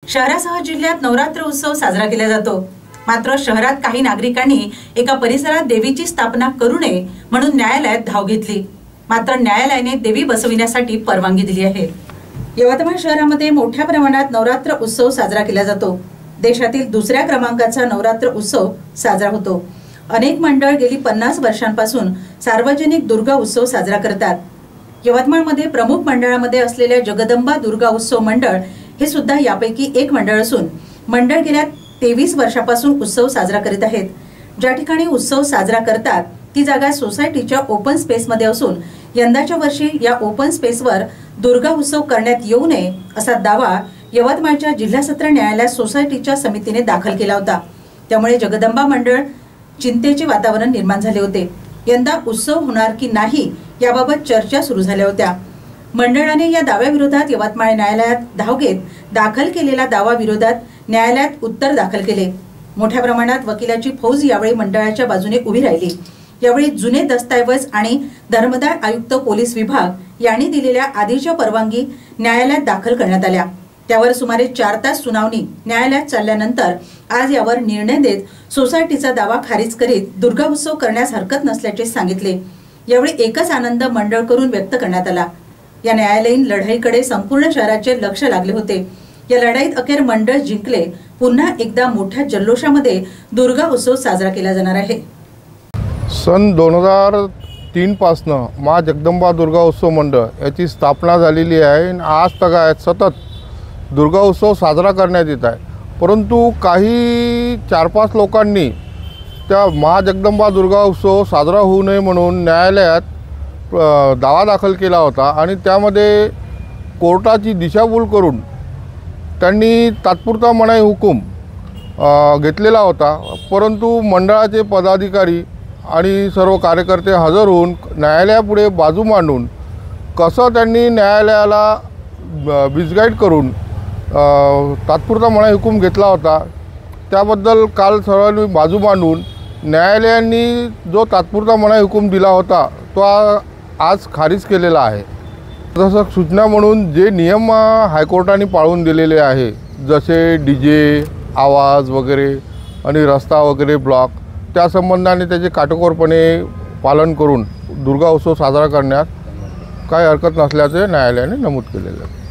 शहरासह जिल्ह्यात नवरात्र उत्सव साजरा केला जातो। मात्र शहरात काही नागरिकांनी एका परिसरात देवीची स्थापना करू नये म्हणून न्यायालयात धाव घेतली। मात्र न्यायालयाने देवी बसविण्यासाठी परवानगी दिली आहे। यवतमाळ शहरामध्ये मोठ्या प्रमाणात नवरात्र उत्सव साजरा केला जातो। देशातील दुसऱ्या क्रमांकाचा नवरात्र उत्सव साजरा होतो। अनेक मंडळ गेली 50 वर्षांपासून सार्वजनिक दुर्गा उत्सव साजरा करतात। यवतमाळमध्ये प्रमुख मंडळामध्ये असलेल्या जगदंबा दुर्गा उत्सव मंडळ हे सुद्धा यापैकी एक मंडळ असून मंडळ गेल्या 23 वर्षापासून उत्सव साजरा करीत आहेत। ज्या ठिकाणी उत्सव साजरा करतात ती जागा सोसायटीच्या ओपन स्पेसमध्ये असून यंदाच्या वर्षी या ओपन स्पेसवर दुर्गा उत्सव करण्यात येऊ नये असा दावा यवतमाळच्या जिल्हा सत्र न्यायालय सोसायटीच्या समितीने दाखल केला होता। त्यामुळे जगदंबा मंडळ चिंतेचे वातावरण निर्माण झाले होते। यंदा उत्सव होणार की नाही याबाबत चर्चा सुरू झाल्या होत्या। मंडळाने या दाव्याविरोधात यवतमाळ न्यायालयात धाव घेत दाखल केलेल्या दावा विरोधात न्यायालयात उत्तर दाखल केले। मोठ्या प्रमाणात वकिलाची फौज यावेळी मंडळाच्या बाजूने उभी राहिली। यावेळी जुने दस्तऐवज आणि धर्मदाय आयुक्त पोलीस विभाग यांनी दिलेल्या आधीच्या परवानगी न्यायालयात दाखल करण्यात आल्या। त्यावर सुमारे 4 तास सुनावणी न्यायालयात चालल्यानंतर आज यावर निर्णय देत सोसायटीचा दावा खारिज करीत दुर्गा उत्सव करण्यास हरकत नसल्याचे सांगितले। यावेळी एकच आनंद मंडळ करून व्यक्त करण्यात आला। या न्यायालयीन लढाईकडे संपूर्ण शहराचे लक्ष लागले होते। या लढाईत अखेर मंडळ जिंकले। पुन्हा एकदा मोठ्या जल्लोषामध्ये दुर्गा उत्सव साजरा केला जाणार आहे। सन 2003 पासून माँ जगदंबा दुर्गा उत्सव मंडळ याची स्थापना झालेली आहे आणि आज तक सतत दुर्गा उत्सव साजरा करण्यात येत आहे। परंतु काही 4-5 लोकांनी त्या माँ जगदंबा दुर्गा उत्सव साजरा होऊ नये म्हणून न्यायालयात दावा दाखल केला होता आणि त्यामध्ये कोर्टाची दिशाभूल करून त्यांनी तात्पुरता मनाई हुकूम घेतलेला होता। परंतु मंडळाचे पदाधिकारी आणि सर्व कार्यकर्ते हजर होऊन न्यायालयापुढे बाजू मांडून कसं त्यांनी न्यायालयाला बिजगाईड करून तात्पुरता मनाई हुकूम घेतला होता त्याबद्दल काल सर्वांनी बाजू मांडून न्यायालयाने जो तात्पुरता मनाई हुकूम दिला होता तो आज खारिज केलेला आहे। तसं सूचना म्हणून जे नियम हायकोर्टाने पाळून दिलेले आहे जसे डीजे आवाज वगैरे आणि रस्ता वगैरे ब्लॉक त्या संबंधाने त्याचे काटेकोरपणे पालन करून दुर्गा उत्सव साजरा करण्यास काही हरकत नसल्याचे न्यायालयाने नमूद केलेले आहे।